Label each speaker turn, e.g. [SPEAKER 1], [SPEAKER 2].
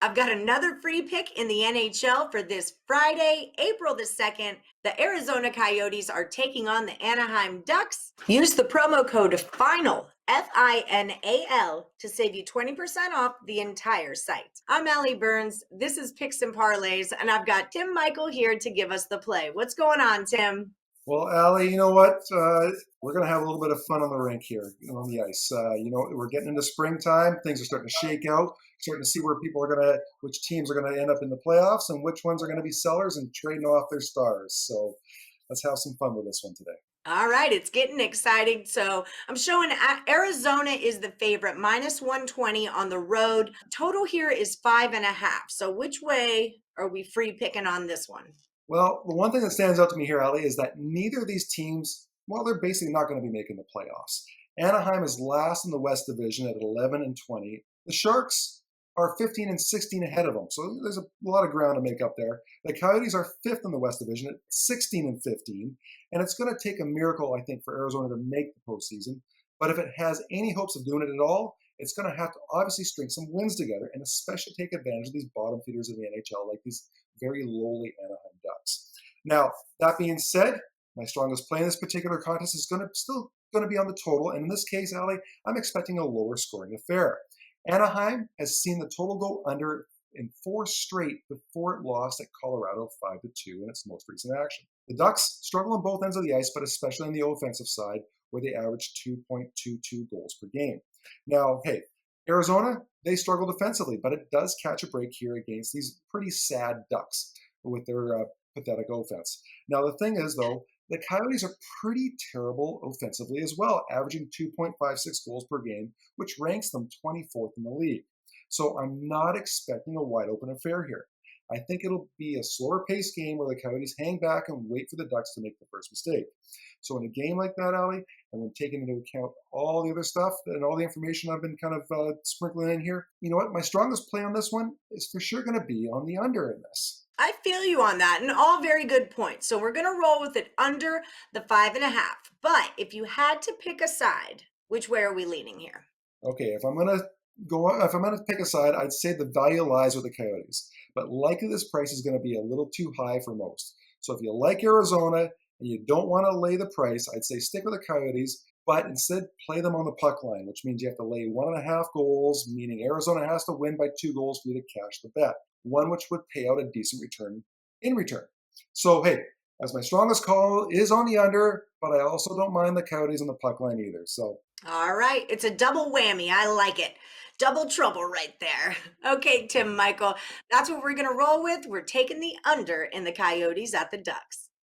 [SPEAKER 1] I've got another free pick in the NHL for this Friday, April the 2nd. The Arizona Coyotes are taking on the Anaheim Ducks. Use the promo code FINAL, FINAL, to save you 20% off the entire site. I'm Allie Burns. This is Picks and Parlays, and I've got Tim Michael here to give us the play. What's going on, Tim?
[SPEAKER 2] Well, Allie, you know what? We're going to have a little bit of fun on the rink here, on the ice. We're getting into springtime. Things are starting to shake out, starting to see where which teams are going to end up in the playoffs and which ones are going to be sellers and trading off their stars. So let's have some fun with this one today.
[SPEAKER 1] All right, it's getting exciting. So I'm showing Arizona is the favorite, minus 120 on the road. Total here is 5.5. So which way are we free picking on this one?
[SPEAKER 2] Well, the one thing that stands out to me here, Ali, is that neither of these teams, well, they're basically not going to be making the playoffs. Anaheim is last in the West Division at 11-20. The Sharks are 15-16 ahead of them, so there's a lot of ground to make up there. The Coyotes are fifth in the West Division at 16-15, and it's going to take a miracle, I think, for Arizona to make the postseason. But if it has any hopes of doing it at all, it's going to have to obviously string some wins together and especially take advantage of these bottom feeders in the NHL, like these very lowly Anaheim Ducks. Now, that being said, my strongest play in this particular contest is still going to be on the total. And in this case, Allie, I'm expecting a lower scoring affair. Anaheim has seen the total go under in 4 straight before it lost at Colorado 5-2 in its most recent action. The Ducks struggle on both ends of the ice, but especially on the offensive side, where they average 2.22 goals per game. Now, hey, Arizona, they struggle defensively, but it does catch a break here against these pretty sad Ducks with their pathetic offense. Now, the thing is, though, the Coyotes are pretty terrible offensively as well, averaging 2.56 goals per game, which ranks them 24th in the league. So I'm not expecting a wide open affair here. I think it'll be a slower paced game where the Coyotes hang back and wait for the Ducks to make the first mistake. So in a game like that, Ali, and when taking into account all the other stuff and all the information I've been kind of sprinkling in here, you know what? My strongest play on this one is for sure going to be on the under in this.
[SPEAKER 1] I feel you on that, and all very good points. So we're going to roll with it under the 5.5. But if you had to pick a side, which way are we leaning here?
[SPEAKER 2] Okay, if I'm going to pick a side, I'd say the value lies with the Coyotes. But likely this price is going to be a little too high for most. So if you like Arizona and you don't want to lay the price, I'd say stick with the Coyotes, but instead play them on the puck line, which means you have to lay 1.5 goals, meaning Arizona has to win by 2 goals for you to cash the bet. One which would pay out a decent return in return. So, hey, as my strongest call is on the under, but I also don't mind the Coyotes on the puck line either. So,
[SPEAKER 1] all right, it's a double whammy. I like it. Double trouble right there. Okay, Tim Michael, that's what we're going to roll with. We're taking the under in the Coyotes at the Ducks.